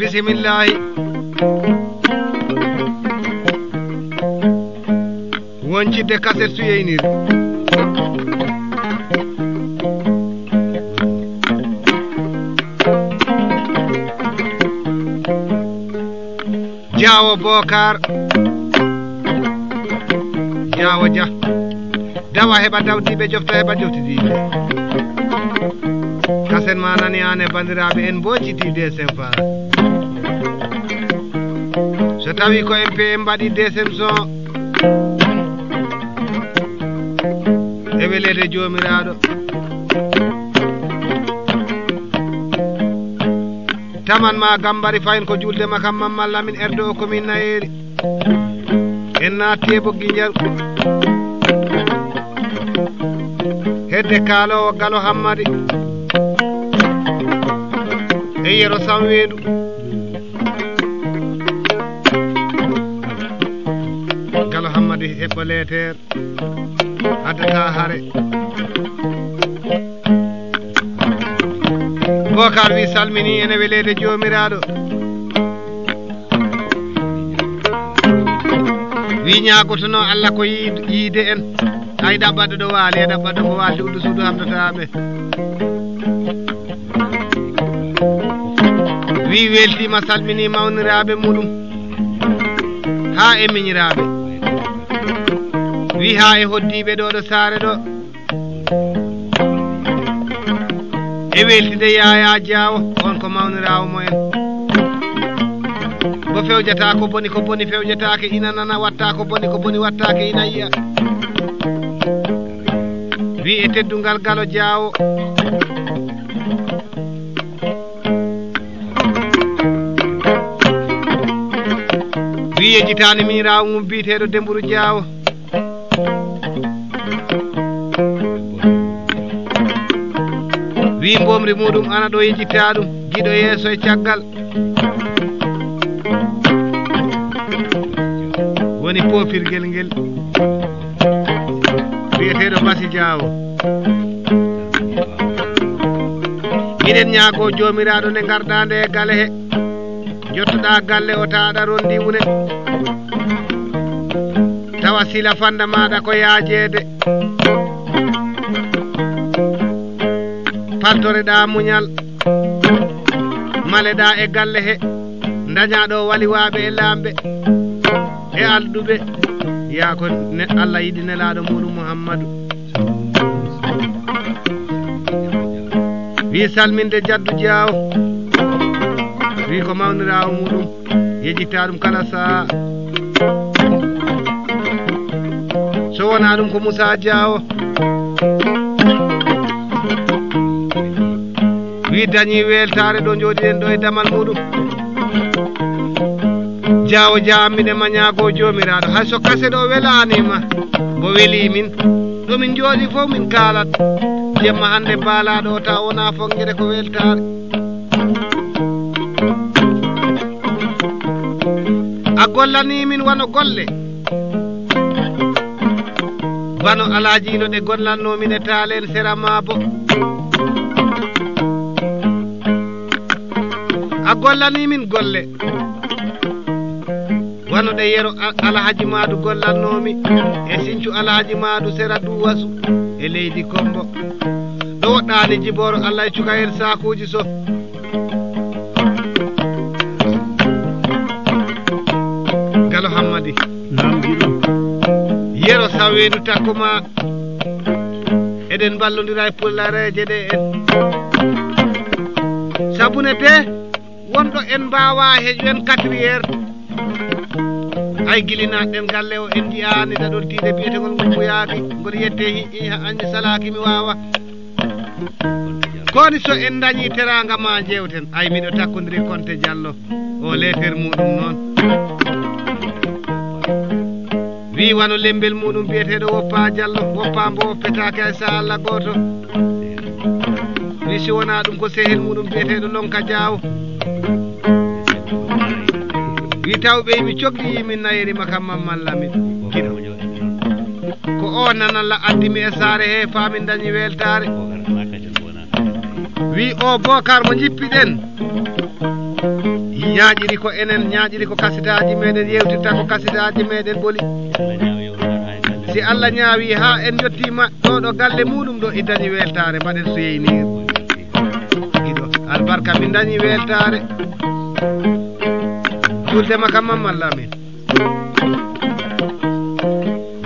bisimillahi woncidde kaset su yeynir Jaawo Bokar Jaawo Dia dawa heɓa dawdiɓe jofta heɓa joftidiɓe kaset ma nani an e bandiraɓe en bocciti DSM fa so tawi ko MP mbaɗi DSM son e welede jomiraɗo taman ma gambari fayin ko julde makam mamalla min erdo o komin nayeri en naatti e boggi nder hedde kaalowo Galo Hammadi e yero Samweedu Galo Hammadi heɓɓo leeteer addata hare Bokar wi salmini ene welede jomiraɗo wi ñagotono Allah ko yiide en ay ɗaɓɓaɗo ɗo waali e ɗaɓɓaɗo ko waalde uddu suudu hamdataɓe wi weltima salmini mawniraɓe muɗum ha e miñiraɓe wi ha e hoddiɓe ɗo ɗo saare ɗo e weltide Yaya Diawo on ko mawnirawo mumen bo fewjata ko boni fewjatake ina nana watta ko boni wattake ina yiya wi e teddungal Galo Diawo wi yejitani minirawo mum biteɗo Dembourou Diawo wi mbomri muɗum ana ɗo yejitta ɗum giɗo yeeso e caggal woni pofirguel ngel wiyeteɗo Basi Diawo miɗen ñaago jomiraɗo nde garɗa nde e galle he jottoɗa galle o taɗa rondi wune tawa sila fanda maɗa ko yaajede paltoreɗa muñal maleɗa e galle he dañaɗo waliwaɓe e lamɓe e alɗuɓe ya ko Allah yiɗi nelaɗo muɗum Muhammadou wi salminde Jaddu Diawo wi ko mawnirawo muɗum yejitta ɗum kala saha so wona ɗum ko Moussa Diawo wi dañi weltare ɗo jooɗiɗen ɗo e damal muɗum Diawo jammine mañago jomiraɗo hay so kaset o welanima bo weeli min ɗomin jooɗi fof min kalat jemma hande baalaɗo o taw wona fonguere ko weltare a gollanimin wano golle bano alajiɗo ɗe gollannomin e taalen sera mabo a gollanimin golle wano ɗe yero Alhaji Madou gollannomi e Sinthiou Alhaji Madou sera Duwasu e leydi Kombo ɗo woɗɗani jiboro Allah e cuka hen sakuji so Galo Hammadi yero Samweedu takkuma eɗen ballodira e pullareje ɗe en sabune de wonɗo en mbawa heeƴu en 4 heures ay gilinaɗen galle o en jiyani ɗaɗol tiide biyetegol ngol ɓoyaki ngol yette anni salaki mi wawa koni so en dañi teranga ma jewten ay miɗo takkodiri Konté Diallo o leeter muɗum noon wi wano lembel muɗum biyeteɗo Woppa Diallo Woppa mbo woppetake ay sa Allah goto wi si wona ɗum ko sehel muɗum biyeteɗo Lonka Diawo wi tawɓe mi cogli yimin nayeri makam mamallamin kiɗo ko o nanalla addimi e saare he famin dañi weltare wi o Bokar mo jippiɗen ñaaƴiri ko enen ñaaƴiri ko kasitaji meɗen yewtirta ko kasitaji meɗen ɓoli si Allah ñaawi ha en jottima ɗo galle muɗum ɗo i dañi weltare mbaɗen soyeynir iɗo albarka min dañi weltare juldema kam mamallamin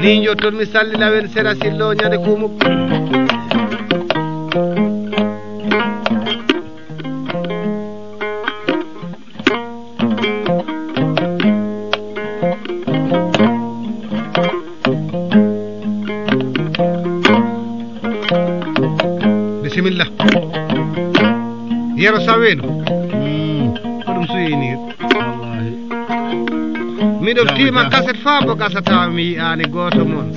ni jotton mi sallilawen sera sillo ñande kumuk bisimillah yero saweno ko ɗum soyenir miɗo tima kaset fa bo gasata mi yiyani goto moon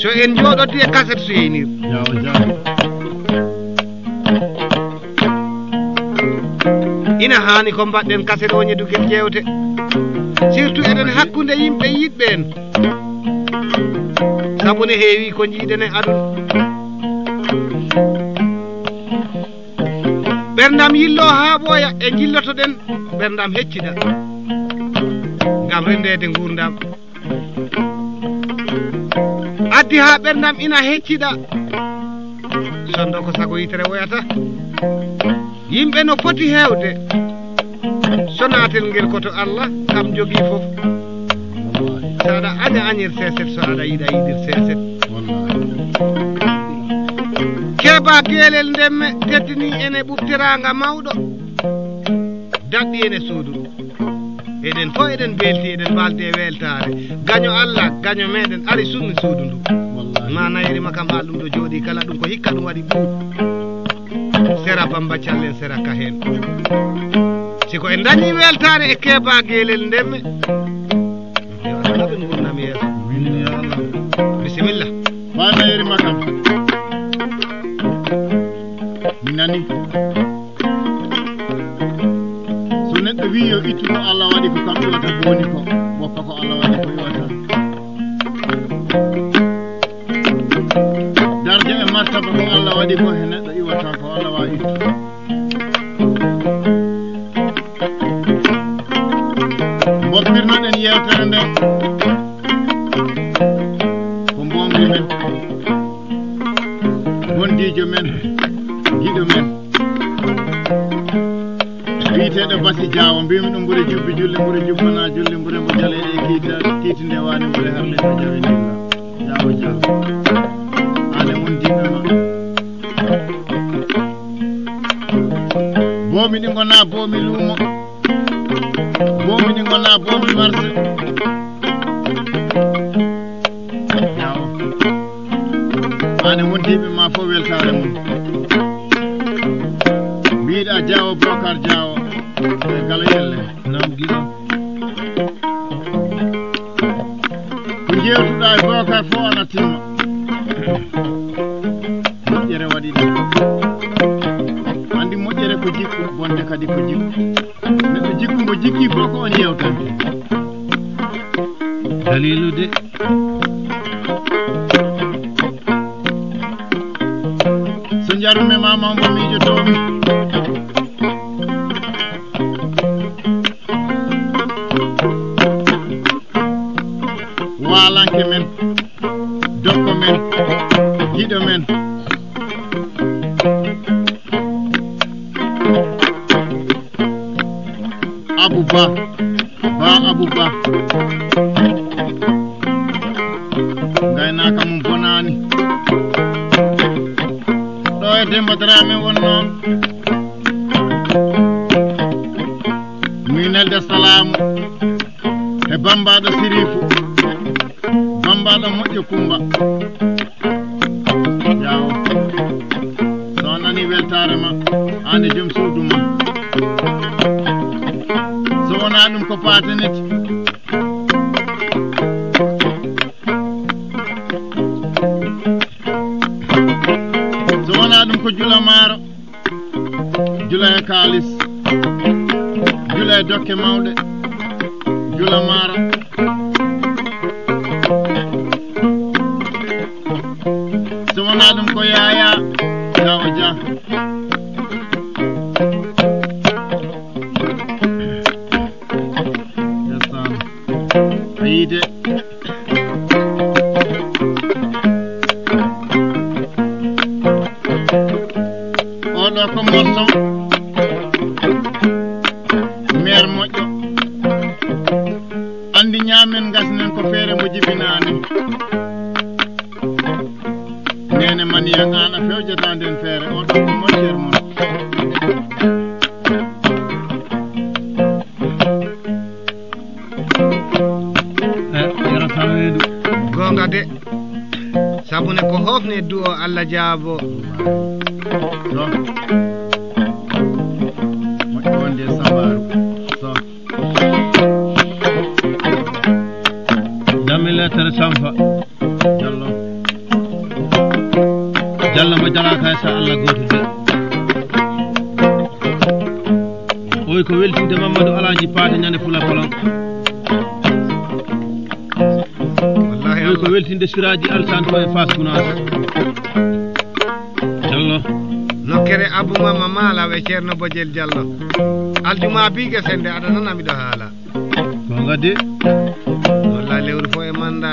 so en jooɗoti e kaset soyenir ina hani ko mbaɗɗen kaset o ñeduguel ƴewte surtout eɗen hakkude yimɓe yiɗɓe en sabu ne heewi ko jiiɗen e aduna ɓerdam yillo ha ɓooya e jillotoɗen ɓerdam heccida ngam rendede gurdam addi ha ɓerdam ina heccida sondo ko sago yitere woyata yimɓe no foti hewde so natel ngel koto Allah kam jogii fof saɗa aña añir seset so aɗa yiɗa yiɗir seset keɓa guelel ndemme teddini ene ɓuftiraga mawɗo daɗɗi ene suudu eɗen fof eɗen belti eɗen mbaldi e weltare gaño Allah gaño meɗen ari summi suudu ndu ma nayirima kam ha ɗum ɗo jooɗi kala ɗum ko hikka ɗum waɗi ɓuuɗ sera bamba callen sera ka hen siko en dañi weltare e keɓa guelel ndemme yoaɓen gurnam yeeso bisimillah ma nayirima kam mi nani so neɗɗo wi yo ittu ko Allah waɗi ko kam iwata boni ko woppa ko Allah waɗi ko iwata darde e martaba ko Allah waɗi ko he neɗɗo iwata ko Allah wawi ittu mboɓɓirnoɗen yewtere nde ko mbomri men wondijo men giɗo men wiiteɗo Basi Diawo mbimi ɗum ɓuuri jubbi julle ɓuuri jubbana julle ɓuuri mbo jaleɗe e kiiti nde wani ɓuuri harle ko jawinilla Diawo Diawo ane wondiɓe ma bomi ɗi gona bomi luumo bomi ɗi gona bomi marché Diawo ane wondiɓe ma fof weltare mum mbiɗa Diawo Bocar Diawo e gala yelle nam giɗo ko jewtuɗa e Bocar fof ana timma moƴƴere waɗi ɗum andi moƴƴere ko jikku bonde kadi ko jikku neɗɗo jikku mo jikki fof ko on yewtante dalilu de so jarume mama mbo miijotomi walanke men dokko men giɗo men Abouba ba Abouba gaynaka mum bonani ɗo e Demba Dramé wonnoon minelde Salamu e bambaɗo Sirifou bambaɗo moƴƴo Kumba Diawo so nani weltare ma ande joom suudu ma so wona ɗum ko pataniti so wona ɗum ko jula maaro jula e kalis jula e dokke mawɗe jula maaro so wona ɗum ko Yaya Diawo Dia men gasnen ko feere mo jibinaani nene man yangana fewjata nden feere o ɗo ko moƴƴere mon yarataweedu gonga de sabune ko hofne du o Allah jaabo so moƴƴo wonde sabaru so dammi lettere samfa Jalla mo jalaka sa Allah goto de oy ko weltinde Mamadou Alaji Paate nyande fula kolon wallahi oy ko weltinde Siraji Alsan ko e Fas Gounas Jallo nokkere Abou Mama Mala e Ceerno Bojel Diallo aljuma biige sende aɗa nana miɗo haala ko gaddi wallahi lewru fo e manda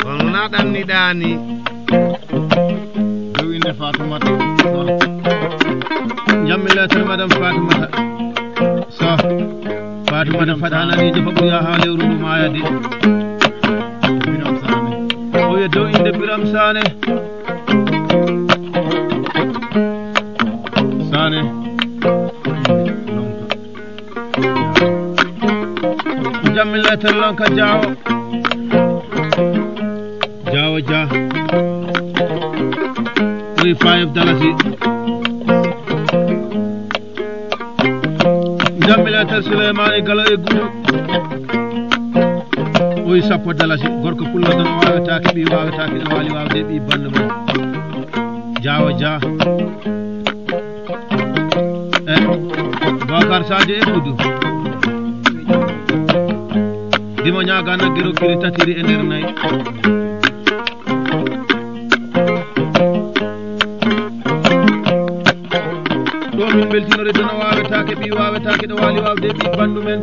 on na ɗanniɗani dowinde Fatoumata so jammi lettere madame Fatoumata so Fatoumata faɗananijo fa ɓuya ha lewru ndu mayade Biram Sane o ye dow inde Biram Sane Sane jammi lettere lonka Diawo Diawo Dia oyi 5 dalasi jammi lettere Souleymane Galo e Goudou oyi 10 dalasi gorko pullo don wawetake ɓi wawetake ɗo wali wawde ɓi bande mum Diawo Dia e Bakar Sadio e Goudou dimo ñaaga nagge rokkiri tatiri e nder nayi ɗo min beltinore dono wawetake ɓi wawetake ɗo wali wawde ɓi bandu men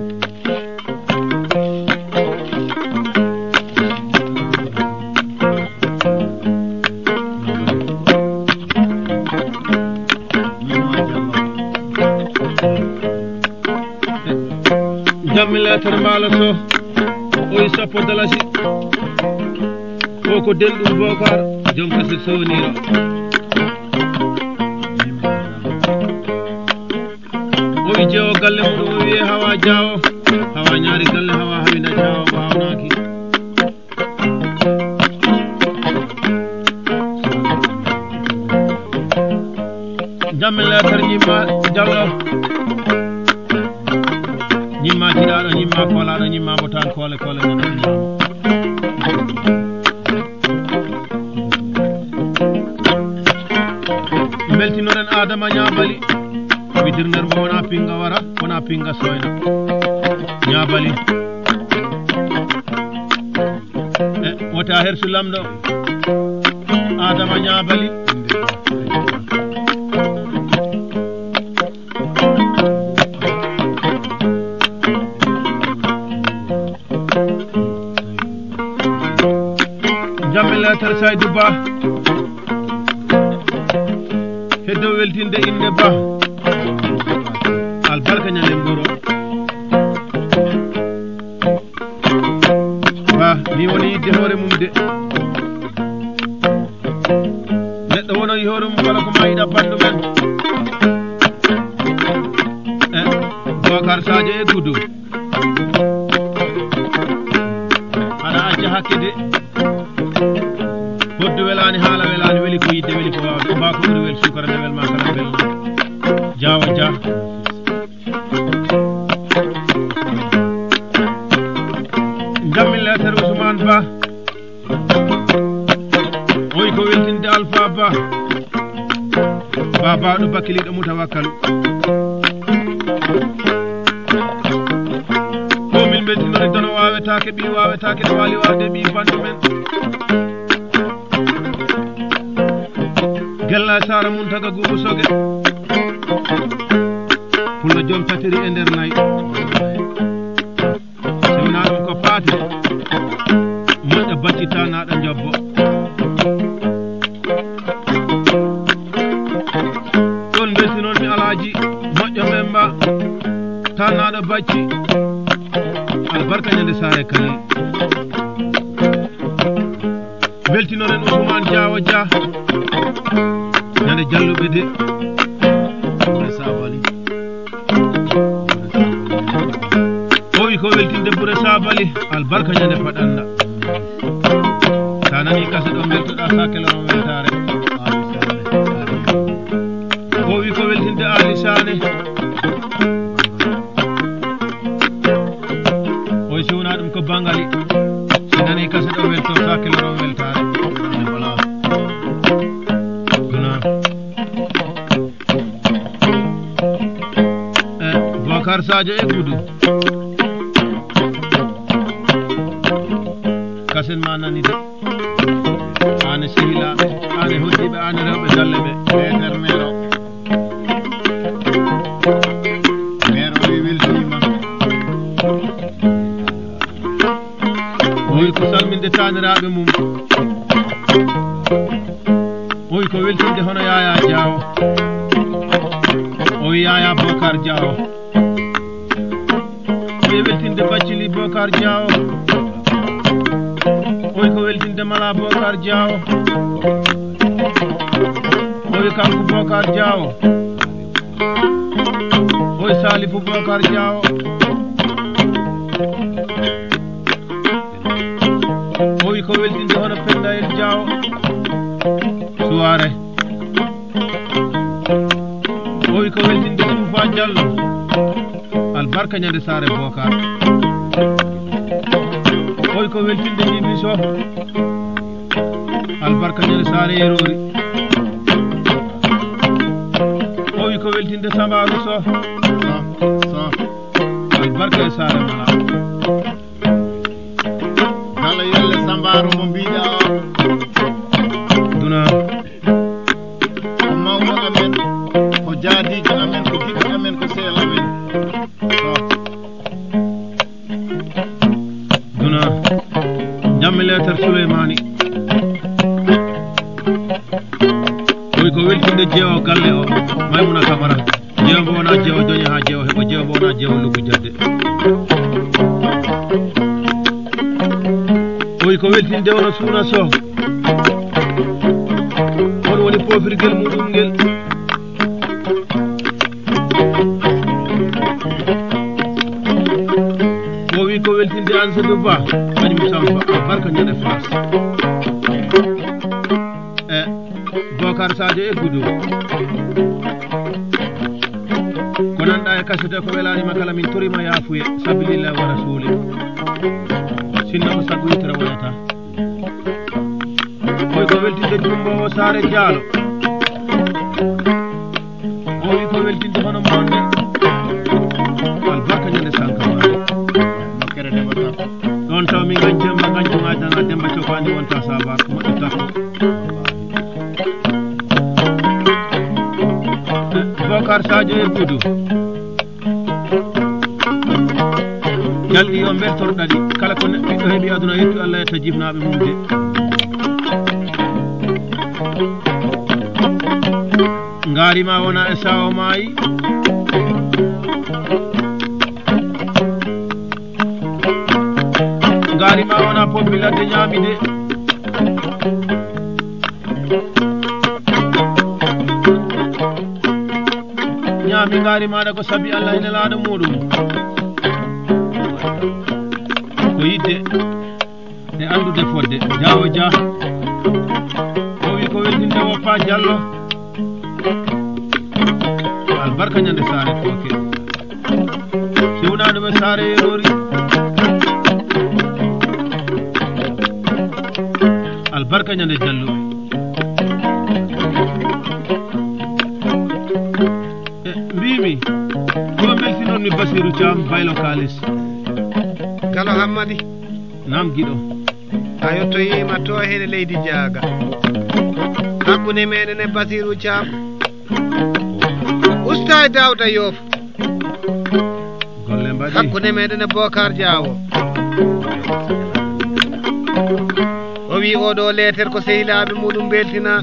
jammi lettere Mbaalo So oyi 10 dalasi o ko delɗum Bokar joom kasir sowniro oyi jeewo galle muɗum o wiye Hawa Diawo Hawa ñaari galle Hawa Hamida Diawo bawnaki jammi lettere ñimma Diallo ñimma jiɗaɗo ñimma kolaɗo ñimma mo tan kole kole nana ñama beltinoren Adama Ñabali widirner mo wona pinga wara wona pinga soyna Ñabali e wota hersu lamɗo Adama Ñabali jammi lettere Saydou Ba heddo weltinde inde Ba albarka ñande ngoro Ba ni woni yidde hoore mum de neɗɗo wonoyi hoore mum kala ko ma yiɗa bandu men e Bakar Sadio e Goudou aɗa acca hakke de hoddu welani haala welani weli ko yidde weli ko wawde ba ko ɓuri wel sukara nde wel ma kala belɗo Diawo Dia jammi lettere Ousmane Ba oyi ko weltinde Alpha Ba babaɗo bakkiliɗo Mutawakkalu ko min beltinori dono wawetake ɓi wawetake ɗo wali wawde ɓi bandu men Gella Sara Muntaga Gougou Sogue pullo joom tatiri e nder nayi sewna ɗum ko paate moƴƴo baccita naɗo jobbo ɗon beltinon mi Alaji moƴƴo men mba tan naɗo bacci albarka ñande saare kali weltinoren Ousmane Diawo Dia ñande jalluɓe de ɓure sabali o wi ko weltinde ɓure sabali albarka ñande paɗanɗa sa nani kase ɗo beltoɗa sakeloron weltare o wi ko weltinde Ali Sane o si wona ɗum ko bangali si nani kase ɗo welto sakeloron weltare voilà duna Bocar Sadio e Goudou kasen ma nani de ane sehilaɓe ane hoddiɓe ane rewɓe galle ɓe leter mero wi weltima o wi ko salminde taniraɓe mum o wi ko weltinde hono Yaya Diawo o wi Yaya Bocar Diawo o wi weltinde Bathily Bocar Diawo o wi ko weltinde Mala Bocar Diawo o wi kanko Bocar Diawo o wi Salifou Bocar Diawo o wi ko weltinde hono Pendayel Diawo suware o wi ko weltinde Soufa Diallo albarka ñande saare Bocar o wi ko weltinde Djibi Sow albarka ñande saare Yerori o wi ko weltinde Sambaru Sow albarka e saare Mala kala yelle Sambaru mo mbiɗa duna ko mawɗo amen ko jaadijo amen ko giɗɗo amen ko sehil amen duna jammi letar Souleymani o wi ko weltinde jeewo galle o Maymuna Camara jeewo mbo wona jeewo joñi ha jeewo heɓo jeewo mbo wona jeewo luggu jadde o wi ko weltinde wono Suuna Sow on woni pofirguel muɗum ngel o wi ko weltinde Ansadou Ba kañum Samba albarka ñande Fass e Bocar Sadio e Goudou ko nanɗa e kasete ko welanima kala min torima yafuye sabilillahi wa rasuli sinno ko sago yitere wonata o wi ko weltinde Jumbowo Saare Diallo o wi ko weltinde hono monde albarka ñande Sankamaade nokkere Demba Takko ɗon taw min gañjemba gañjoŋajdana Demba Cofandi wonta sabar moƴƴo takko Bocar Sadio e Goudou jalɗi yo beltorɗaɗi kala ko ɓiɗɗo heeɓi aduna yettu Allah yetta jibnaɓe mum de ngaarima wona e sawo maayi ngaarima wona pompi ladde ñaami de ñaami ngaari maɗa ko sabi Allah ene laaɗo muɗum ko yidde e andude fodde Diawo Dia o wi ko weltinde Woppa Diallo albarka ñande saare Koke si wona ɗum e saare Yerori albarka ñande Diallo mbimi ko beltinon mi Basirou Thiam baylo kalis Galo Hammadi nam giɗo a yettoyima to hene leydi Diaga hakkunde meɗen e Basirou Thiam usta e Dawda Yof golle mbaɗi hakkunde meɗen e Bocar Diawo o wi oɗo letere ko sehilaɓe muɗum beltina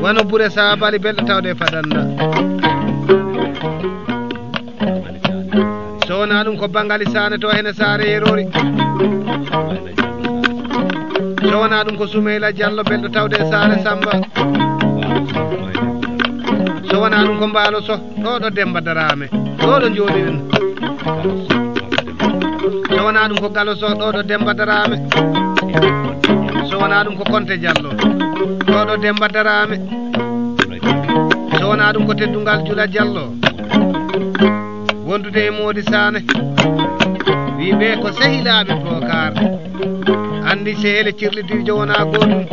wano ɓuure sabali belɗo tawde fadanna wona ɗum ko bangali sane to hene saare yerori so wona ɗum ko Soumaila Diallo belɗo tawde saare Samba so wona ɗum ko Mbaalo Sow ɗo ɗo Demba Darame ɗo ɗo jooɗiɗen so wona ɗum ko Gallo Sow ɗo ɗo Demba Darame so wona ɗum ko Konte Diallo ɗo ɗo Demba Darame so wona ɗum ko teddungal Jula Diallo wondude e Mody Sane wiɓe ko sehilaɓe Bokar andi sehele cirlidijo wona goɗɗum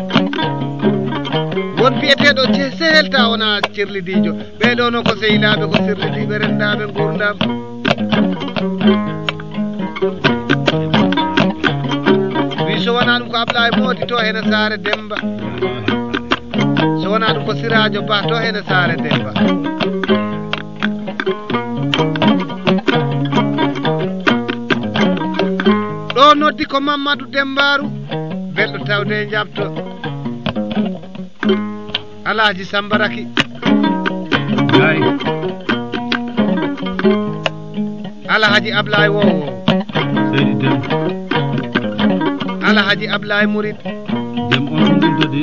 won biyeteɗo sehelta wona cirlidijo ɓeɗo no ko sehilaɓe ko sirlidiɓe rendaɓe gurdam wi so wona ɗum ko Ablaye Mody to hene saare Demba so wona ɗum ko Siradio Ba to hene saare Demba ɗo noddi ko Mamadou Dembaru belɗo tawde jabto Alhaji Sambaraki ay Alhaji Ablaye Wowo seydi dem Alhaji Ablaye Mourid dem on ɗuddode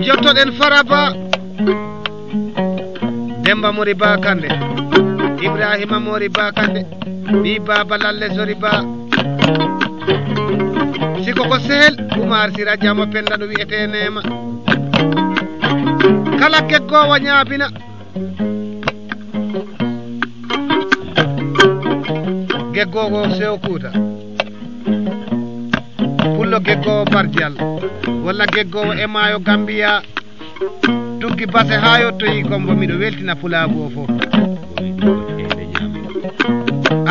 jottoɗen Faraba Demba Mori Ba Kande Ibrahima Mori Ba Kande ɓi Baba Lalle Sori Ba siko ko sehel Oumar Sira Diamo Penda ɗo wiyete Nema kala geggowo ñaabina geggowo Sew Kouta pullo geggowo Bardial walla geggowo e maayo Gambia tuggi base ha yottoyi kombo miɗo weltina pulaago o fof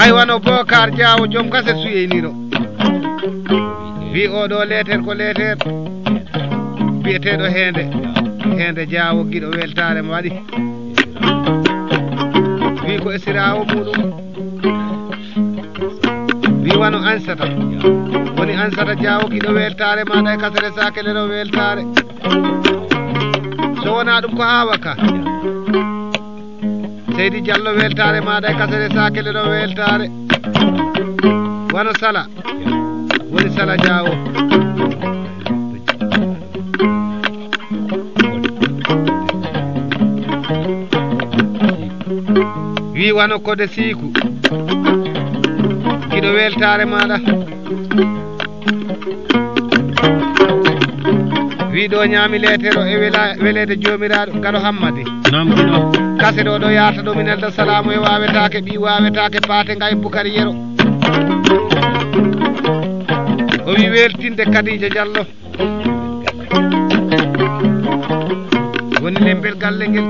ay wano Bokar Diawo joom kase suyeyniro wi oɗo leeter ko leeter biyeteɗo Hende Diawo giɗo weltare mo waɗi wi ko esirawo muɗum wi wano Ansata woni Ansata Diawo giɗo weltare maɗa e kasere sakelero weltare so wona ɗum ko Awaka Seydi Diallo weltare maɗa e kasere sakelero weltare wano Sala woni Sala Diawo wi wano Kode Siku giɗo weltare maɗa wi ɗo ñaami leetero e welede jomiraɗo Galo Hammadi nam giɗo kase ɗo yarta ɗo min Elda Salamu e wawetake ɓi wawetake Paate Ngay Bukari Yero o wi weltinde Kadija Diallo woni lembel galle ngel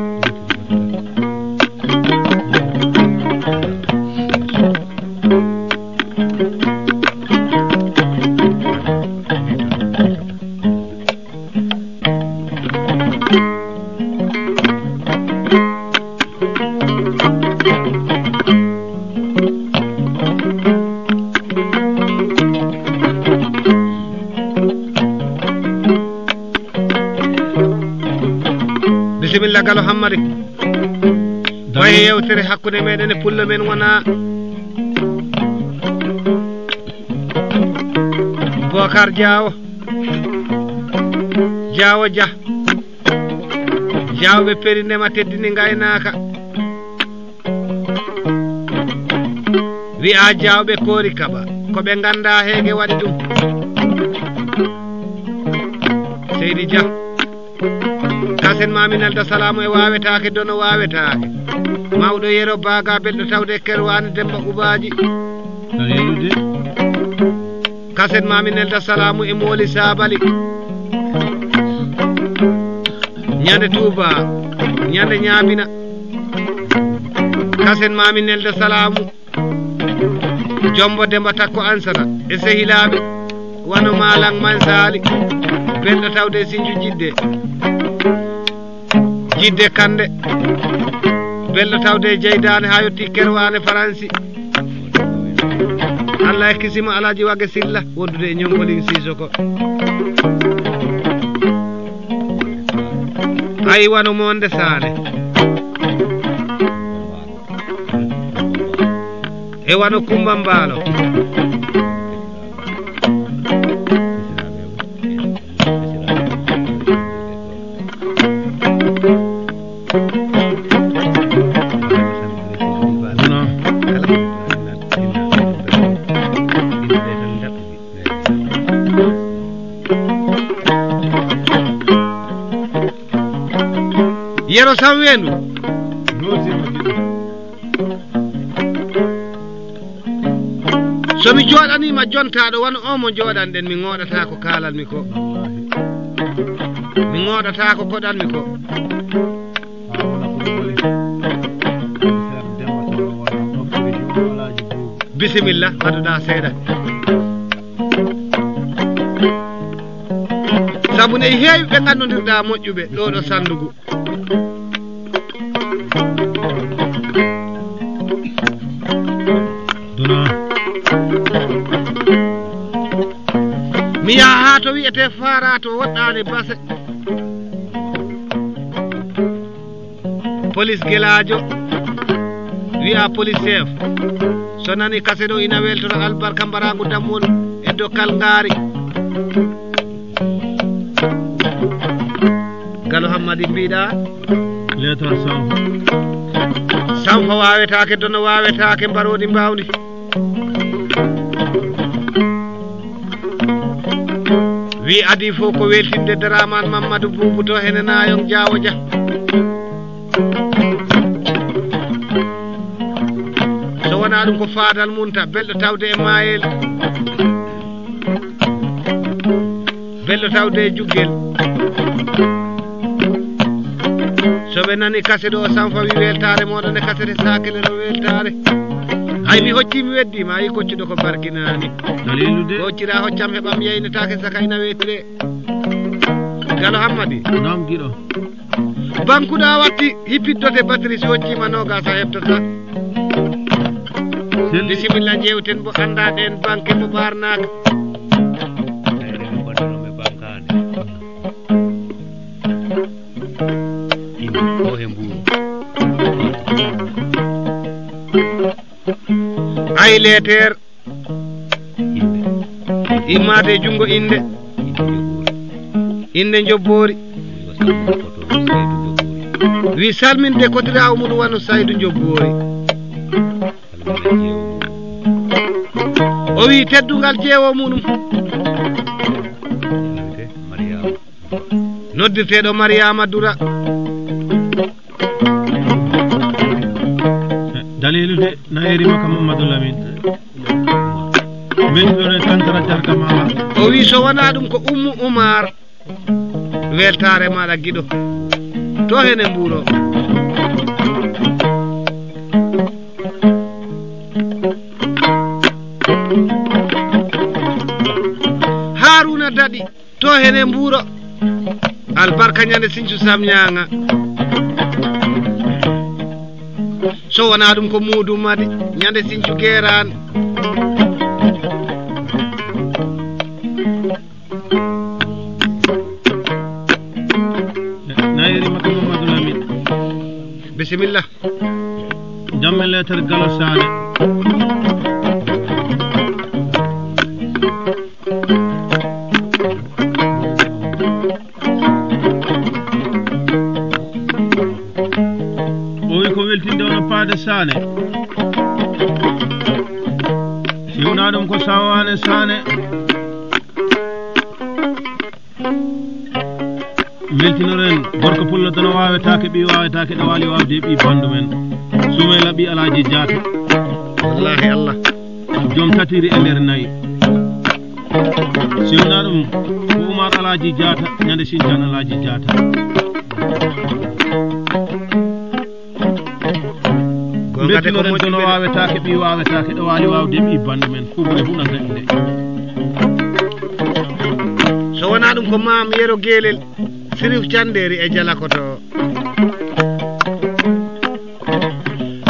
bisimilla Galo Hammadi waye yewtere hakkude meɗen e pullo men wona Bokar Diawo Dia Diawɓe perindema teddini gaynaka wi'a Diawɓe Koori Kaba koɓe ganda heege waɗi ɗum Seydi Dia kasen Mamin Elda Salamu e wawetake dono wawetake mawɗo Yero Baga belɗo tawde Kerwane Demba Ubaji kasen Mamin Elda Salamu e Mooli Sabali ñande Touba ñande ñaabina kasen Mamin Elda Salamu Jombo Demba Takko Ansata e sehilaɓe wano Malang Mansali belɗo tawde Sinju Jidde Kande belɗo tawde Jeydane ha yetti Kerwane Faransi Allah ekkisima Alaji Wage Silla wondude e Ñongolin Sisoko ayi wano Monde Sane e wano Kumba Mbaalo yero sam wendu somi jooɗanima jontaɗo wano o mo jooɗanɗen mi ŋoɗata ko kalanmi ko mi ŋoɗata ko koɗanmi ko bisimilla aduɗa seeɗa sabu ne heewi ɓe gandodirɗa moƴƴuɓe ɗo ɗo sandugu mi yaha ha to wiyete Fara to woɗɗani base police guelajo wiya police chef so nani kase ɗo ina weltoto albarka mbaragu dammol e dokkal ngaari Galo Hammadi mbiɗa lettre Sanfo wawetake dono wawetake mbarodi mbawdi wi adi fof ko weltinde Daraman Mamadou Boubou to hene nayon Diawo Dia so wona ɗum ko fadal munta belɗo tawde e mayel belɗo tawde e juggel so ɓe nani kase ɗo Sanfa wi weltare moɗon e kasete sakele no weltare hay mi hoccimi weddima ayi koccuɗo ko barkinani dalilude hoccira hoccam heɓam yeynetake saka ina wetire Galo Hammadi nam giɗo bankuɗa watti hippiddote batterie so hoccima nogas a heɓtota bisimilla jewten bo anda ɗen banque mo ɓarnaka ay leter immade jungo inde jobbori wi salminde kotirawo muɗum wano Saydou Jobbori o wi teddugal jeewo muɗum noddirteɗo Mariama Dura dalilude nayeri makka Mamadou Lamine ɓenɗone tantara jarka mama o wi so wona ɗum ko Oumou Oumar weltare maɗa giɗo to hene Mbuuro Haruna Daɗi to hene Mbuuro albarka ñande Sinthiou Sam Ñanga so wona ɗum ko Moudou Madi ñande Sinthiou Guérane nayeri makka Mamadou Lamine bisimilla jamme lettre Galo Sané ko weltinde ono paade Sané si wona ɗum ko Sawane Sané meltinoren gorko pullo dono wawetake ɓi wawetake ɗawali wawde ɓi bandu men Soumaila ɓi Alaji Diatta wallahi Allah joom tatiri e nder nayyi si wona ɗum ko Oumar Alaji Diatta ñande Sinthiane Alaji Diatta bettinoren dono wawetake ɓi wawetake ɗawali wawde ɓi bandu men fuɓure hunanta inde so wona ɗum ko Mam Yero Guelel Sirif Thiandéri e Jalakoto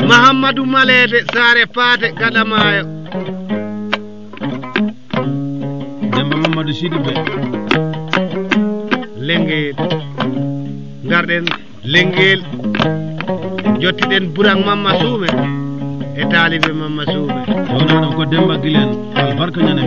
Mahamadou Malede Sare Paate Gaɗamayo Demba Mamadou Sidibé Lenguel garɗen Lenguel jottiɗen Bourang Mamma Suume e taalibe mamma suube wona ɗon ko Demba Guilen albarka ñane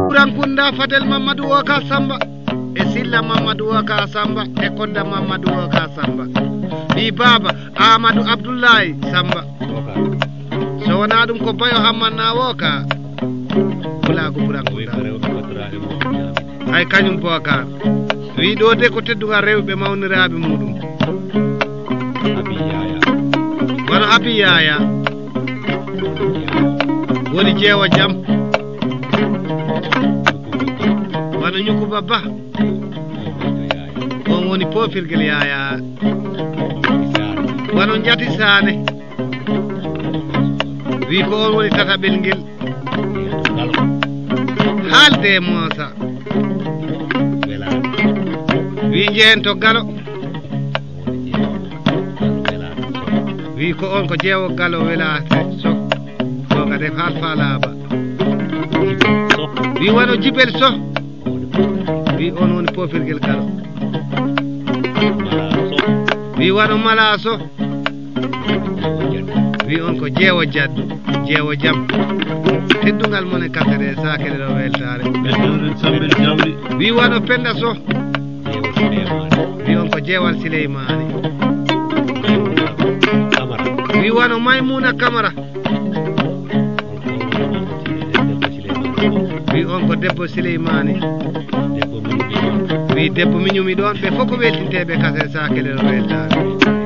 Burankunda Fadel Mamadou Woka Samba e Silla Mamadou Woka Samba e Kodda Mamadou Woka Samba bi baba Amadou Abdoulaye Samba so wona ɗum ko bayo hammanna Woka bulago Burankunda ay kañum Bokar wi ɗo de ko teddugal rewɓe mawniraɓe muɗum wono Abi Yaya woni jeewo jam wono Ñukuba Ba on woni pofirgel Yaya wono Jati Sane wi ko on woni tataɓel ngel haalde Moosa wi jehen to Galo wi ko on ko jeewo Galo welate sok koga def halfa laaba wi wono Jibel Sow wi on woni pofirgel Galo wi wono Mala Sow wi on ko jeewo Jaddu jeewo jam teddungal mon e katere sakere ɗo weltare wi wono Penda Sow wi on ko jeewal Sileymani wi wono Maymuna Camara wi on ko debbo Sileymani wi debbo miñumi ɗon ɓe fof ko weltinteɓe kasere sakele ɗo weltare